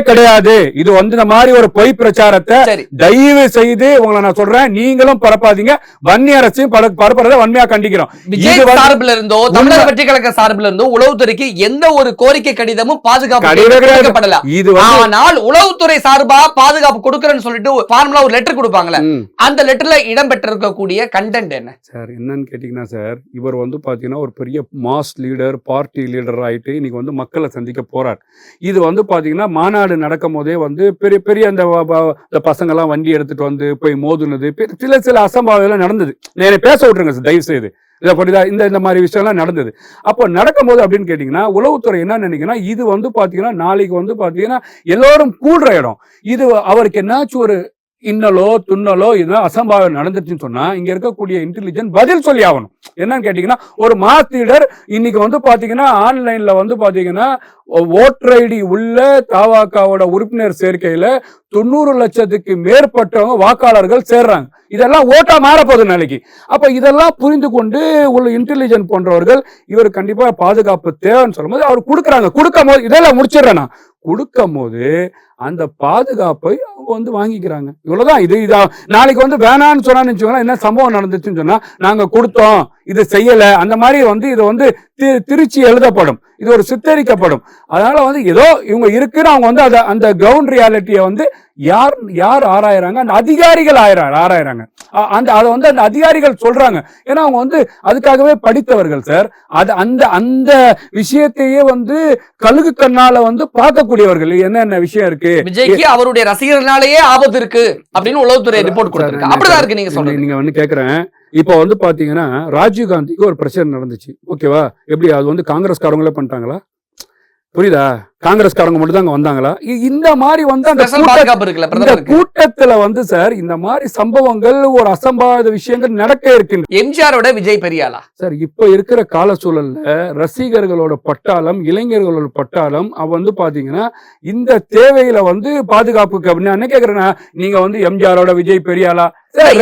கிடையாது. இது வந்து இந்த மாதிரி ஒரு பொய் பிரச்சாரத்தை தயவு செய்து உங்களை நான் சொல்றேன், நீங்களும் பரப்பாதீங்க. வன்னி அரசையும் பரப்புறதை வன்மையா கண்டிக்கிறோம். விஜய் சார்பில் இருந்தோ தமிழக வெற்றி கழக சார்பில் இருந்தோ உளவுத்துறைக்கு எந்த ஒரு கோரிக்கை கடிதமும் பாதுகாப்பு இது. ஆனால் உளவுத்துறை சார்பா பாதுகாப்பு கொடுக்கறேன்னு சொல்லிட்டு ஃபார்முலா ஒரு லெட்டர் கொடுப்பாங்களே, அந்த லெட்டர்ல இடம்பெற்றிருக்கக்கூடிய கண்டென்ட் என்ன சார்? என்னன்னு கேட்டீங்கன்னா சார், இவர் வந்து பாத்தீங்கன்னா ஒரு பெரிய மாஸ் லீடர், பார்ட்டி லீடர் ஆயிட்டு இன்னைக்கு வந்து மக்களை சந்திக்க போறார். இது வந்து பாத்தீங்கன்னா மாநாடு நடக்கும் போதே வந்து பெரிய பெரிய அந்த பசங்க எல்லாம் வண்டி எடுத்துட்டு வந்து போய் மோதுனது, சில அசம்பாவிதம் நடந்தது. பேச விட்டுருங்க சார் தயவு செய்து. இந்த மாதிரி விஷயம்லாம் நடந்தது. அப்போ நடக்கும்போது அப்படின்னு கேட்டீங்கன்னா உளவுத்துறை என்ன நினைக்கிறா, இது வந்து பாத்தீங்கன்னா நாளைக்கு வந்து பாத்தீங்கன்னா எல்லாரும் கூடுற இடம், இது அவருக்கு என்னாச்சும் ஒரு இன்னலோ துண்ணலோ இதெல்லாம் அசம்பாவிதம் நடந்துச்சுன்னு சொன்னா இங்க இருக்கக்கூடிய இன்டெலிஜென்ஸ் பதில் சொல்லி ஆகணும். என்னன்னு கேட்டீங்கன்னா ஒரு மாஸ் லீடர் இன்னைக்கு வந்து பாத்தீங்கன்னா ஆன்லைன்ல வந்து பாத்தீங்கன்னா ஓட்டர் ஐடி உள்ள தவாகாவோட உறுப்பினர் சேர்க்கையில 90 லட்சத்துக்கு மேற்பட்டவங்க வாக்காளர்கள் சேர்றாங்க. இதெல்லாம் ஓட்டா மாறப்போகுது நாளைக்கு. அப்ப இதெல்லாம் புரிந்து கொண்டு உள்ள இன்டெலிஜென்ட் போன்றவர்கள் இவர் கண்டிப்பா பாதுகாப்பு தேவைன்னு சொல்லும் போது அவர் கொடுக்குறாங்க. கொடுக்கும் போது இதெல்லாம் முடிச்சிடறேன் நான், கொடுக்கும் போது அந்த பாதுகாப்பை அவங்க வந்து வாங்கிக்கிறாங்க. இவ்வளவுதான். இது நாளைக்கு வந்து வேணான்னு சொன்னா என்ன சம்பவம் நடந்துச்சுன்னு சொன்னா நாங்க கொடுத்தோம், இது செய்யல, அந்த மாதிரி வந்து இது வந்து திருச்சி எழுதப்படும், இது ஒரு சித்தரிக்கப்படும். அதனால வந்து ஏதோ இவங்க இருக்குன்னு அவங்க வந்து அந்த கிரவுண்ட் ரியாலிட்டியை வந்து யார் ஆராயிறாங்க, அந்த அதிகாரிகள் ஆராயிறாங்க. அதை வந்து அந்த அதிகாரிகள் சொல்றாங்க. ஏன்னா அவங்க வந்து அதுக்காகவே படித்தவர்கள் சார். அந்த விஷயத்தையே வந்து கழுகு கண்ணால வந்து பார்க்கக்கூடியவர்கள். என்னென்ன விஷயம் இருக்கு, விஜய்க்கு அவருடைய ரசிகர்களாலேயே ஆபத்து இருக்கு அப்படின்னு உளவுத்துறை ரிப்போர்ட் கொடுத்திருக்கு. அப்படிதான் இருக்கு. நீங்க சொல்றீங்க. நீங்க வந்து கேக்குறேன், இப்போ வந்து பாத்தீங்கன்னா ராஜீவ் காந்திக்கு ஒரு பிரச்சனை நடந்துச்சு, ஓகேவா? எப்படி அது வந்து காங்கிரஸ்காரங்களே பண்ணிட்டாங்களா? புரியுதா? காங்கிரஸ்காரங்க மட்டும் தான் வந்தாங்களா? இந்த மாதிரி வந்து அந்த கூட்டத்துல வந்து சார் இந்த மாதிரி சம்பவங்கள் ஒரு அசம்பாவித விஷயங்கள் நடக்க இருக்கு. எம்ஜிஆரோட விஜய் பெரியாளா சார்? இப்ப இருக்கிற கால சூழல்ல ரசிகர்களோட பட்டாளம், இளைஞர்களோட பட்டாளம் வந்து பாத்தீங்கன்னா இந்த தேவையில வந்து பாதுகாப்புக்கு அப்படின்னு என்ன கேக்குறேன்னா, நீங்க வந்து எம்ஜிஆரோட விஜய் பெரியாளா?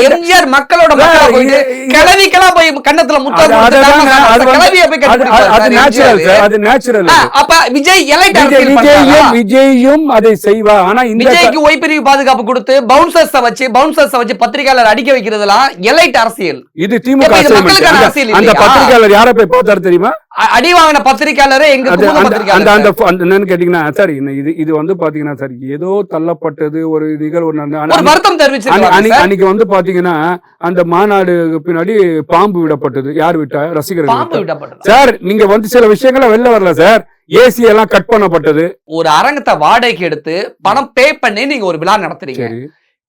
எம்ஜிஆர் மக்களோட கிளவிக்கெல்லாம் போய் கண்ணத்துல முத்தம் விஜயும் அதை செய்வா. ஆனா விஜய்க்கு ஒய்பிரிவு பாதுகாப்பு கொடுத்து பவுன்சர்ஸ் வச்சு பத்திரிகையாளர் அடிக்க வைக்கிறதுலாம் எலைட் அரசியல். இது திமுக அரசியல். அந்த பத்திரிகையாளர் யாரை போய் பார்த்தாரு தெரியுமா? அடி வாங்கின பத்திரிகையாளரே எங்க என்னன்னு கேட்டீங்கன்னா சார், இது வந்து பாத்தீங்கன்னா சார் ஏதோ தள்ளப்பட்டது ஒரு நிகழ்வு வருத்தம் தெரிவிச்சு அன்னைக்கு வந்து பாத்தீங்கன்னா அந்த மாநாடு பின்னாடி பாம்பு விடப்பட்டது. யார் விட்டா? ரசிகர்கள் சார். நீங்க வந்து சில விஷயங்கள வெளில வரல சார். ஏசி எல்லாம் கட் பண்ணப்பட்டது. ஒரு அரங்கத்தை வாடகைக்கு எடுத்து பணம் பே பண்ணி நீங்க ஒரு விழா நடத்துறீங்க,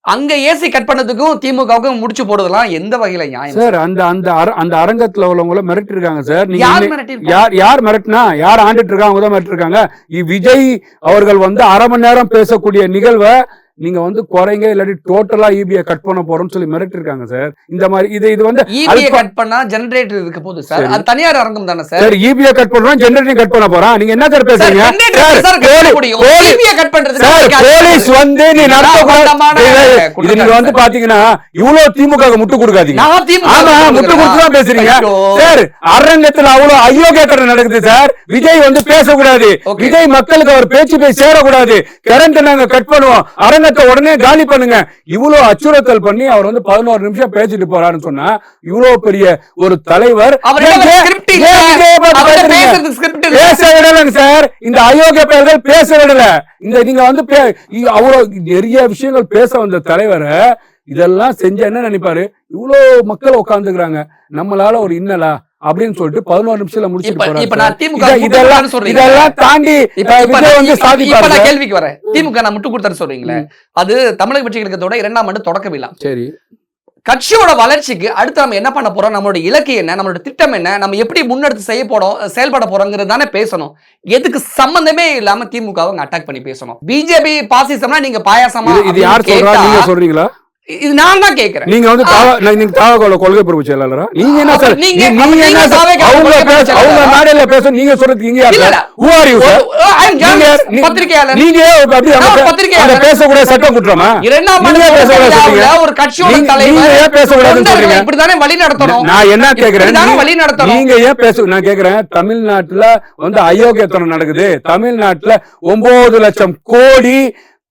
அங்க ஏசி கட் பண்ணதுக்கும் திமுகவுக்கும் முடிச்சு போடுறதுலாம் எந்த வகையில நியாயம் சார்? அந்த அரங்கத்துல உள்ளவங்கள மிரட்டி இருக்காங்க சார். யார் மிரட்டினா? யார் ஆண்டுட்டு இருக்காங்க தான் மிரட்டி இருக்காங்க. விஜய் அவர்கள் வந்து அரை மணி நேரம் பேசக்கூடிய நிகழ்வை நீங்க வந்து குறைங்க, இல்லாட்டி டோட்டலா இபிஐ கட் பண்ண போறோம்னு சொல்லி மிரட்டி இருக்காங்க சார். இந்த மாதிரி இது வந்து இபிஐ கட் பண்ணா ஜெனரேட்டர் இருக்க போகுது சார். அது தனியார் அரங்கம் தானே சார்? சார் இபிஐ கட் பண்றோம், ஜெனரேட்டர் கட் பண்ண போறான். நீங்க என்ன சார் பேசுறீங்க? இபிஐ கட் பண்றது போலீஸ் வந்து நீ இது நீங்க வந்து பாத்தீங்கன்னா இவ்வளவு திமுக முட்டு கொடுக்காதீங்க. ஆமா, முட்டு கொடுத்து தான் பேசுறீங்க சார். அரங்கத்துல அவ்வளவு அயோக்கியத்தனம் நடக்குது சார். விஜய் வந்து பேசக்கூடாது, விஜய் மக்களுக்கு அவர் பேச்சு போய் சேரக்கூடாது, கரண்ட் நாங்க கட் பண்ணுவோம், உடனே காலி பண்ணுங்க. இவ்வளவு அச்சுறுத்தல் பண்ணி அவர் வந்து 11 நிமிஷம் பேசிட்டு போறாருன்னு சொன்னா இவ்வளவு பெரிய ஒரு தலைவர் பேச விடல சார். இந்த அயோக்கிய பெயர்கள் பேச விடல. இந்த நீங்க வந்து அவ்வளவு நிறைய விஷயங்கள் பேச வந்த தலைவரை இதெல்லாம் செஞ்ச என்ன நினைப்பாரு? இவ்வளவு மக்கள் உட்கார்ந்துக்கிறாங்க, நம்மளால ஒரு இன்னலா அப்படின்னு சொல்லிட்டு 11 நிமிஷத்துல முடிச்சிட்டு இதெல்லாம் தாண்டி கேள்விக்கு வரேன். திமுக நான் முட்டு கொடுத்தாரு சொல்றீங்களே, அது தமிழக வெற்றி கழகத்தோட 2ஆம் ஆண்டு தொடக்க விழா. சரி, கட்சியோட வளர்ச்சிக்கு அடுத்து நம்ம என்ன பண்ண போறோம், நம்மளோட இலக்கு என்ன, நம்மளோட திட்டம் என்ன, நம்ம எப்படி முன்னெடுத்து செயல்பட போறோங்கிறது தானே பேசணும். எதுக்கு சம்பந்தமே இல்லாம திமுக அட்டாக் பண்ணி பேசணும். பிஜேபி பாசிசம்னா நீங்க பாயாசமா? இது யார் சொல்றா? நீங்க சொல்றீங்களா? இது நான் தான் கேக்குறேன். நீங்க வந்து நீங்க தாவகோல கொள்கை பொறுப்பு செயலாளரா? நீங்க என்ன சார் நீங்க என்ன அவங்க மேடையில பேச நீங்க சொல்றதுக்கு இங்க பத்திரிகையாளர் நீங்க அப்படி பேசக்கூடாது சட்டம் குற்றமா? ஒரு கட்சியோட தலைவர் பேசக்கூடாதுன்னு சொல்றீங்க. இப்படிதானே வழி நடத்தணும். நான் என்ன கேக்குறேன், வழி நடத்தணும். நீங்க ஏன் பேச நான் கேக்குறேன். தமிழ்நாட்டுல வந்து அயோக்கியத்தனம் நடக்குது. தமிழ்நாட்டுல 9 லட்சம் கோடி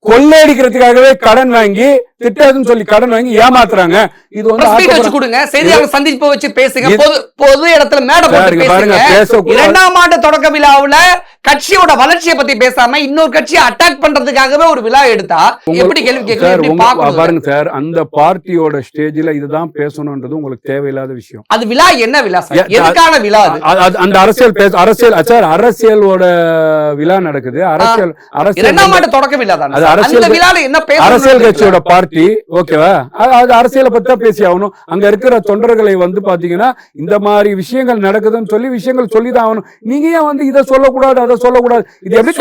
கொள்ளையடிக்கிறதுக்காகவே கடன் வாங்கி திட்டம்னு சொல்லி கடன் வாங்கி ஏமாத்துறாங்க. இது வந்து கொடுங்க, செய்தியாளர் சந்திப்பு வச்சு பேசுங்க, பொது இடத்துல மேடை போட்டு பேசுங்க. 2ஆம் ஆண்டு தொடக்க விழாவுல கட்சியோட வளர்ச்சியை பத்தி பேசாம இன்னொரு கட்சியை அட்டாக் பண்றதுக்காகவே ஒரு விழா எடுத்தா எப்படி கேள்வி கேட்கலாம்? பாருங்க சார், அந்த பார்ட்டியோட ஸ்டேஜ்ல இதுதான் பேசணும்ன்றது உங்களுக்கு தேவையில்லாத விஷயம். அது விழா என்ன விழா சார்? எதுக்கான விழா? அந்த அரசியல் சார், அரசியலோட விழா நடக்குது. அரசியல் 2ஆம் ஆண்டு தொடக்க விழா தான். அந்த விழால என்ன பேச அரசியல் கட்சியோட பார்ட்டி ஓகேவா? அது அரசியலை பத்தி தான் பேசி ஆகணும். அங்க இருக்கிற தொண்டர்களை வந்து பாத்தீங்கன்னா இந்த மாதிரி விஷயங்கள் நடக்குதுன்னு சொல்லி விஷயங்கள் சொல்லிதான் ஆகணும். நீங்க ஏன் வந்து இதை சொல்லக்கூடாது அதை சொல்லக்கூடாது? இது எப்படி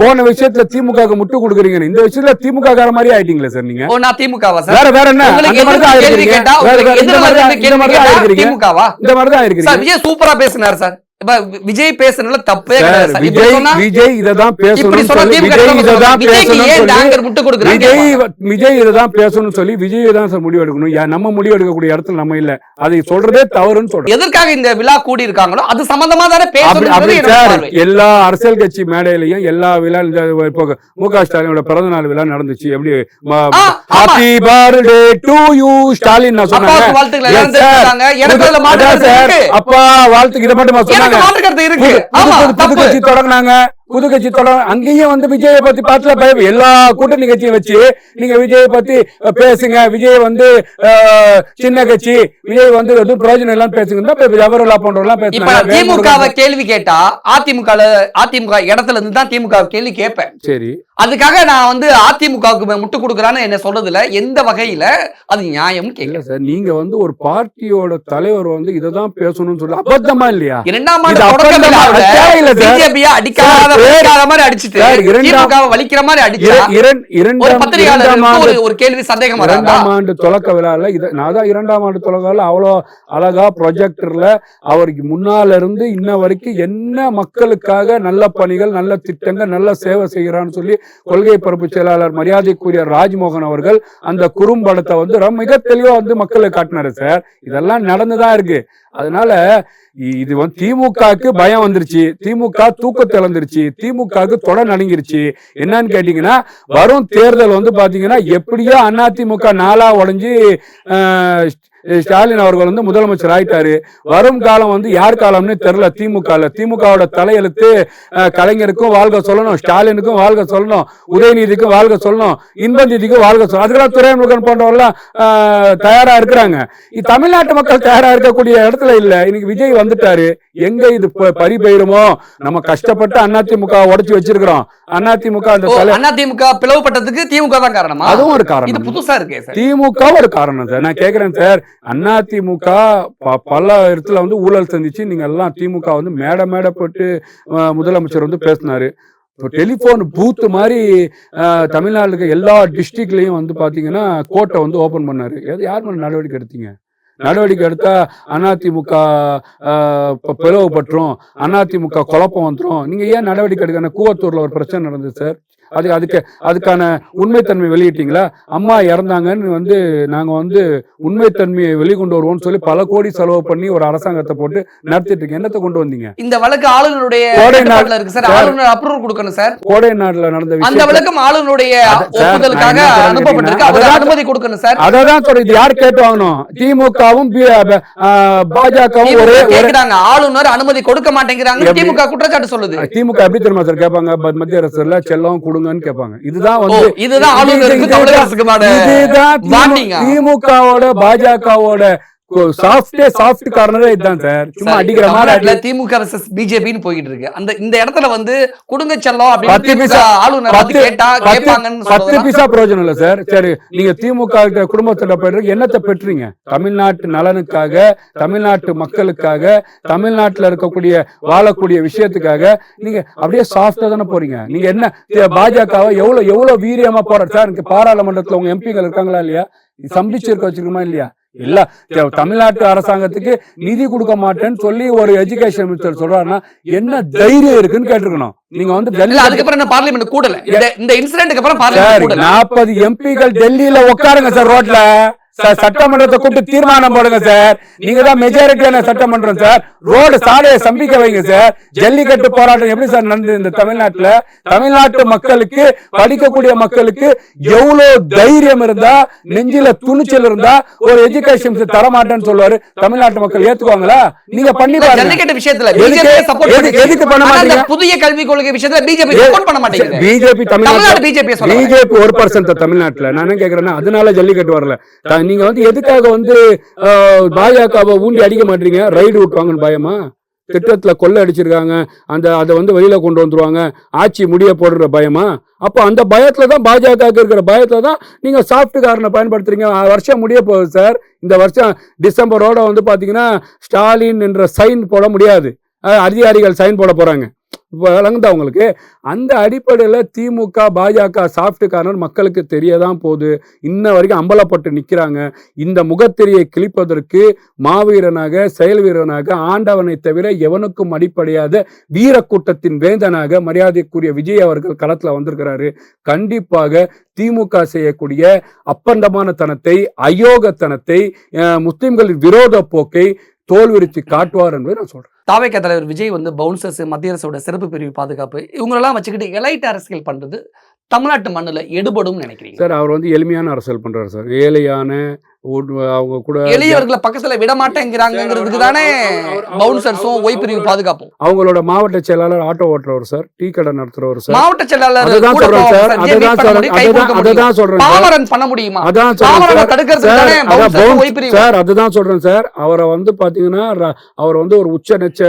போன விஷயத்துல திமுக முட்டு கொடுக்குறீங்க, இந்த விஷயத்துல திமுக கார மாதிரி ஆயிட்டீங்களா சார் நீங்க? வேற என்ன இந்த மாதிரிதான் இருக்கிறீங்க. சூப்பரா பேசினார் சார். விஜய் பேசுறதுல தப்பே விஜய் இததான் பேசணும் சொல்லி விஜய் தான் சார் முடிவு எடுக்கணும். நம்ம முடிவு எடுக்கக்கூடிய இடத்துல நம்ம இல்ல, அதை சொல்றதே தவறுன்னு சொல்றோம். எதற்காக இந்த விழா கூடி இருக்காங்களோ அது சம்பந்தமா தானே பேசணும். எல்லா அரசியல் கட்சி மேடையிலையும் எல்லா விழா மு.க. ஸ்டாலினோட பிறந்த நாள் விழா நடந்துச்சு. எப்படி happy birthday to you Stalin நான் சொன்னாங்க. அப்பா வாழ்த்துக்கு இதை மட்டும் சொன்னாங்க. புது கட்சி தொடங்கினாங்க. புது கட்சி அங்கேயும் வந்து விஜயை பத்தி பாத்துல எல்லா கூட்டணி கட்சியும் வச்சு நீங்க விஜயை பத்தி பேசுங்க, விஜய் வந்து சின்ன கட்சி, விஜய் வந்து எதுவும் பிரயோஜனம் எல்லாம் பேசுங்க. ஜவஹர்லா போன்றவெல்லாம் பேசுறாங்க. திமுக கேள்வி கேட்டா அதிமுக இடத்துல இருந்து தான் திமுக கேள்வி கேட்பேன். சரி, அதுக்காக நான் வந்து அதிமுகவுக்கு முட்டு கொடுக்குறான்னு என்ன சொல்றதுல எந்த வகையில அது நியாயம் கேட்கல சார். நீங்க வந்து ஒரு பார்ட்டியோட தலைவர் வந்து இததான் பேசணும்னு சொல்லி அபத்தமா இல்லையா? 2ஆம் ஆண்டு பிஜேபியா அடிக்காத மாதிரி அடிச்சிட்டு வலிக்கிற மாதிரி அடிச்சா ஒரு கேள்வி சந்தேகம். 2ஆம் ஆண்டு தொடக்க விழால நான் தான் 2ஆம் ஆண்டு தொடக்க விழா அவ்வளோ அழகா ப்ரொஜெக்டர்ல அவருக்கு முன்னால இருந்து இன்ன வரைக்கும் என்ன மக்களுக்காக நல்ல பணிகள், நல்ல திட்டங்கள், நல்ல சேவை செய்கிறான்னு சொல்லி கொள்கை பரப்பு செயலாளர் மரியாதைக்குரிய ராஜ்மோகன் அவர்கள் அந்த குறும்படத்தை வந்து மிக தெளிவா வந்து மக்களுக்கு காட்டினாரு சார். இதெல்லாம் நடந்துதான் இருக்கு. அதனால இது வந்து திமுகவுக்கு பயம் வந்துருச்சு, திமுக தூக்கத்தை இழந்துருச்சு, திமுகவுக்கு தொட நடுங்கிருச்சு. என்னன்னு கேட்டீங்கன்னா வரும் தேர்தல் வந்து பாத்தீங்கன்னா எப்படியோ அதிமுக 4ஆ உடைஞ்சு ஸ்டாலின் அவர்கள் வந்து முதலமைச்சர் ஆயிட்டாரு. வரும் காலம் வந்து யார் காலம்னு தெரியல. திமுகவோட தலையெழுத்து கலைஞருக்கும் வாழ்க சொல்லணும், ஸ்டாலினுக்கும் வாழ்க சொல்லணும், உதயநிதிக்கும் வாழ்க சொல்லணும், இன்பநிதிக்கும் வாழ்க சொல்லணும். அதுக்கெல்லாம் துரைமுருகன் போன்றவெல்லாம் தயாரா இருக்கிறாங்க. தமிழ்நாட்டு மக்கள் தயாரா இருக்கக்கூடிய இடத்துல இல்ல. இன்னைக்கு விஜய் வந்துட்டாரு. எங்க இது பறிபெயருமோ? நம்ம கஷ்டப்பட்டு அதிமுக உடைச்சு வச்சிருக்கிறோம். அதிமுக பிளவுபட்டதுக்கு திமுக தான் காரணமா? அதுவும் ஒரு காரணம். இது புதுசா இருக்கு. திமுக ஒரு காரணம் சார். நான் கேக்குறேன் சார், அதிமுக பல இடத்துல வந்து ஊழல் சந்திச்சு நீங்க எல்லாம் திமுக வந்து மேடை போட்டு முதலமைச்சர் வந்து பேசினாரு. டெலிபோன் பூத் மாதிரி தமிழ்நாட்டுக்கு எல்லா டிஸ்ட்ரிக்ட்லயும் வந்து பாத்தீங்கன்னா கோர்ட்டை வந்து ஓபன் பண்ணாரு. யார் மேல நடவடிக்கை எடுத்தீங்க? நடவடிக்கை எடுத்தா அதிமுக பிளவுபற்றும், அதிமுக குழப்பம் வந்துடும். நீங்க ஏன் நடவடிக்கை எடுக்க? கூவத்தூர்ல ஒரு பிரச்சனை நடந்தது சார். அதுக்கான உண்மைத்தன்மை வெளியிட்டீங்களா? அம்மா இறந்தாங்கன்னு வந்து நாங்க வந்து உண்மைத்தன்மையை வெளிக்கொண்டு வருவோம்னு சொல்லி பல கோடி செலவு பண்ணி ஒரு அரசாங்கத்தை போட்டு நடத்திட்டு இருக்கீங்க. என்னத்தை கொண்டு வந்தீங்க? இந்த வழக்கு ஆளுநருடைய இருக்கு சார். ஆளுநர் அப்ரூவல் கொடுக்கணும் சார். கோடை நாடுல நடந்த அந்த வழக்கம் ஆளுநருடைய ஒப்புதலுக்காக அனுப்பப்பட்டிருக்கு. அனுமதி கொடுக்கணும் சார். அததான் சொல்றது. யார் கேட்டு வாங்கணும்? திமுகவும் பாஜகவும் ஒரே கேக்குறாங்க. ஆளுநர் அனுமதி கொடுக்க மாட்டேங்கிறாங்க. திமுக குற்றச்சாட்டு சொல்லுது. திமுக எப்படி தெரியுமா சார் கேட்பாங்க? மத்திய அரசுல செல்லம் கேட்பாங்க. இதுதான் வந்து இதுதான் திமுகவோட பாஜகவோட சாஃப்ட் கார்னரே இதுதான் சார். சும்மா அடிக்கிற மாதிரி திமுக வெர்சஸ் பிஜேபின்னு போயிட்டு இருக்கு. இந்த இடத்துல வந்து குடுங்க செல்லம் அப்படின்னு ஆளுநர் கேட்டா கேட்பாங்கன்னு 10 பைசா பிரயோஜனம் இல்ல சார். சரி, நீங்க திமுக குடும்பத்துல போயிட்டு என்னத்தை பெற்றீங்க? தமிழ்நாட்டு நலனுக்காக, தமிழ்நாட்டு மக்களுக்காக, தமிழ்நாட்டுல இருக்கக்கூடிய வாழக்கூடிய விஷயத்துக்காக நீங்க அப்படியே சாஃப்டா தானே போறீங்க. நீங்க என்ன பாஜகவை எவ்வளவு வீரியமா போற சார்? பாராளுமன்றத்துல உங்க எம்பிகள் இருக்காங்களா இல்லையா? சம்பிச்சிருக்க வச்சிருக்கோமா இல்லையா? இல்ல, தமிழ்நாட்டு அரசாங்கத்துக்கு நிதி கொடுக்க மாட்டேன்னு சொல்லி ஒரு எஜுகேஷன் மினிஸ்டர் சொல்றாருன்னா என்ன தைரியம் இருக்குன்னு கேட்டிருக்கணும். நீங்க வந்து அதுக்கப்புறம் பார்லிமெண்ட் கூடல. இந்த இன்சிடென்ட்க்கு அப்புறம் பார்லிமெண்ட் 40 எம்பிகள் டெல்லியில உட்காருங்க சார் ரோட்ல. சட்டமன்றத்தை கூப்பிட்டு தீர்மானம் போடுங்க சார். நீங்க தான் மெஜாரிட்டியான சட்டமன்றம் சார். ரோடு சாலையை சம்பிக்க வைங்க சார். ஜல்லிக்கட்டு போராட்டம் எப்படி சார் நடந்தது இந்த தமிழ்நாட்டுல? தமிழ்நாட்டு மக்களுக்கு, படிக்கக்கூடிய மக்களுக்கு எவ்வளவு தைரியம் இருந்தா, நெஞ்சில துணிச்சல் இருந்தா ஒரு எஜுகேஷன் தர மாட்டேன்னு சொல்லுவாரு. தமிழ்நாட்டு மக்கள் ஏத்துக்குவாங்களா? நீங்க பண்ணி பாருங்க. ஜல்லிக்கட்டு விஷயத்துல எதுக்கு பண்ண மாட்டீங்க? புதிய கல்விக் கொள்கை விஷயத்துல பிஜேபி சப்போர்ட் பண்ண மாட்டேங்குது. பிஜேபி 1% தமிழ்நாட்டுல. நான் என்ன கேக்குறேன்னா, அதனால ஜல்லிக்கட்டு வரல. நீங்க வந்து எதுக்காக வந்து பாஜகவை ஊண்டி அடிக்க மாட்டீங்க? ரைடு விட்டுவாங்கன்னு பயமா? திட்டத்துல கொள்ளை அடிச்சிருக்காங்க, அதை வந்து வெளியில கொண்டு வந்துருவாங்க, ஆட்சி முடிய போடுற பயமா? அப்போ அந்த பயத்துல தான், பாஜக இருக்கிற பயத்துல தான் நீங்க சாஃப்ட் காரனை பயன்படுத்துறீங்க. வருஷம் முடிய போகுது சார். இந்த வருஷம் டிசம்பரோட வந்து பாத்தீங்கன்னா ஸ்டாலின் என்ற சைன் போட முடியாது. அதிகாரிகள் சைன் போட போறாங்க. வழங்குதா உங்களுக்கு? அந்த அடிப்படையில் திமுக பாஜக சாஃப்ட் கார்னர் மக்களுக்கு தெரியதான் போகுது. இன்ன வரைக்கும் அம்பலப்பட்டு நிற்கிறாங்க. இந்த முகத்திரையை கிழிப்பதற்கு மாவீரனாக, செயல் வீரனாக, ஆண்டவனை தவிர எவனுக்கும் அடிப்படையாத வீரக்கூட்டத்தின் வேந்தனாக மரியாதைக்குரிய விஜய் அவர்கள் களத்தில் வந்திருக்கிறாரு. கண்டிப்பாக திமுக செய்யக்கூடிய அப்பண்டமான தனத்தை, அயோகத்தனத்தை, முஸ்லிம்களின் விரோத போக்கை தோல்விரித்து காட்டுவார் என்பதை நான் சொல்றேன். தாவேக தலைவர் விஜய் வந்து பவுன்சர்ஸ், மத்திய அரசோட சிறப்பு பிரிவு பாதுகாப்பு இவங்களெல்லாம் வச்சுக்கிட்டு எலைட் அரசியல் பண்றது தமிழ்நாட்டு மண்ணுல எடுபடும் நினைக்கிறீங்க சார்? அவர் வந்து எளிமையான அரசியல் பண்றாரு சார். ஏழையான அவங்க கூட எளியவர்களை பக்கத்துல விட மாட்டேங்கிறாங்கிறதுக்கு தானே பவுன்சர்ஸும் ஒய் பிரிவு பாதுகாப்பும். அவங்களோட மாவட்ட செயலாளர் ஆட்டோ ஓட்டுறவர் சார், டீ கடை நடத்துறவர் சார், மாவட்ட செயலாளர் அதுதான் சொல்றேன் சார். அதுதான் சொல்றேன் பாமரன் பண்ண முடியுமா? அதான் சார், அதுதான் சொல்றேன் சார். அவரை வந்து பாத்தீங்கன்னா அவர் வந்து ஒரு உச்ச நெச்ச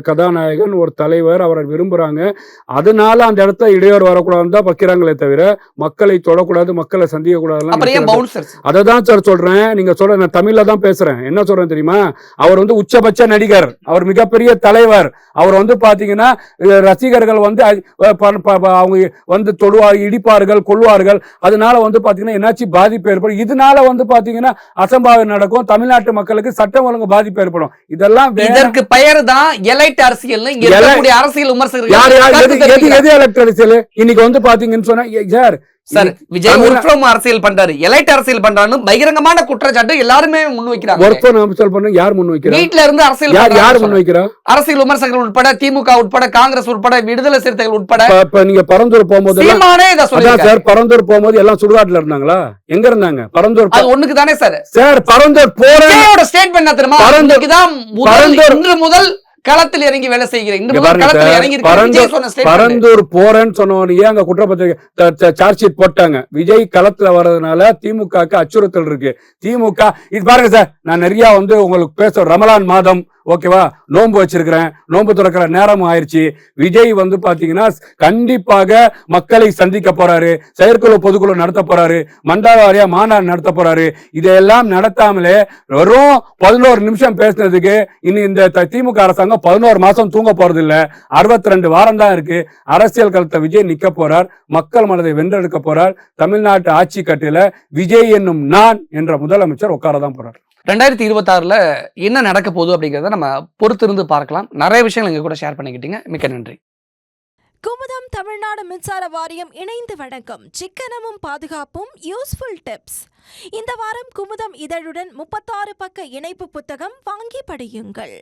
கதாநாயகன், ஒரு தலைவர், அவரை விரும்புறாங்க. அதனால அந்த இடத்துல இடையூறு வரக்கூடாதுன்னு தான் வைக்கிறாங்களே தவிர மக்களை தொடக்கூடாது, மக்களை சந்திக்க கூடாது. அதான் சார் சொல்றேன். நீங்க சொல்ற, நான் தமிழ்ல தான் பேசுறேன். என்ன சொல்றேன் தெரியுமா? அவர் வந்து உச்சபட்ச நடிகர், அவர் மிகப்பெரிய தலைவர். அவர் வந்து பாத்தீங்கன்னா ரசிகர்கள் வந்து அவங்க வந்து தொடுவார், இடிப்பார்கள், கொள்வார்கள். அதனால வந்து பாத்தீங்கன்னா என்னாச்சு பாதிப்பு ஏற்படும். இதனால வந்து பாத்தீங்கன்னா அசம்பாவிதம் நடக்கும். தமிழ்நாட்டு மக்களுக்கு சட்டம் ஒழுங்கு பாதிப்பு ஏற்படும். இதெல்லாம் இதற்கு பெயர் தான் எலைட் அரசியல். அரசியல் விமர்சகர்கள் இன்னைக்கு வந்து பாத்தீங்கன்னு சொன்னா சார், விஜய் ஒர்க் ஃப்ரம் அரசியல் பண்றாரு, எலைட் அரசியல் பண்றாரு, பகிரங்கமான குற்றச்சாட்டு எல்லாருமே முன்வைக்கிறாங்க. ஒர்க் ஃப்ரம் அரசியல் பண்ண யார் முன்வைக்கிறா? வீட்ல இருந்து அரசியல் யார் முன்வைக்கிறா? அரசியல் விமர்சகர்கள் உட்பட, திமுக உட்பட, காங்கிரஸ் உட்பட, விடுதலை சிறுத்தைகள் உட்பட. இப்ப நீங்க பரந்தூர் போகும்போது சார், பரந்தூர் போகும்போது எல்லாம் சுடுகாட்டுல இருந்தாங்களா? எங்க இருந்தாங்க? பரந்தூர் அது ஒண்ணுக்கு தானே சார். சார் பரந்தூர் போறோட ஸ்டேட்மெண்ட் என்ன தெரியுமா? பரந்தூர் முதல் களத்தில் இறங்கி வேலை செய்கிறேன். பரந்தூர் போறேன்னு சொன்னவனையே அங்க குற்றப்பத்திரிகை சார்ஜ் ஷீட் போட்டாங்க. விஜய் களத்துல வர்றதுனால திமுக அச்சுறுத்தல் இருக்கு. திமுக இது பாருங்க சார், நான் நிறைய வந்து உங்களுக்கு பேச, ரமலான் மாதம் ஓகேவா, நோன்பு வச்சிருக்கிறேன், நோன்பு திறக்கிற நேரம் ஆயிடுச்சு. விஜய் வந்து பாத்தீங்கன்னா கண்டிப்பாக மக்களை சந்திக்க போறாரு, செயற்குழு பொதுக்குழு நடத்த போறாரு, மண்டல வாரியா மாநாடு நடத்த போறாரு. இதையெல்லாம் நடத்தாமலே வெறும் 11 நிமிஷம் பேசினதுக்கு இனி இந்த திமுக அரசாங்கம் 11 மாசம் தூங்க போறது இல்ல, 62 வாரம் தான் இருக்கு. அரசியல் களத்தை விஜய் நிக்க போறார், மக்கள் மனதை வென்றெடுக்க போறார். தமிழ்நாட்டு ஆட்சி கட்டில விஜய் என்னும் நான் என்ற முதலமைச்சர் உட்காரதான் போறார். 2026 என்ன நடக்க போகுது அப்படிங்கிறத நம்ம பொறுத்திருந்து பார்க்கலாம். நிறைய விஷயங்கள் எங்க கூட ஷேர் பண்ணிக்கிட்டீங்க. மிக்க நன்றி. குமுதம் தமிழ்நாடு மின்சார வாரியம் இணைந்து வழங்கும் சிக்கனமும் பாதுகாப்பும் யூஸ்ஃபுல் டிப்ஸ். இந்த வாரம் குமுதம் இதழுடன் 36 பக்க இணைப்பு புத்தகம் வாங்கி படியுங்கள்.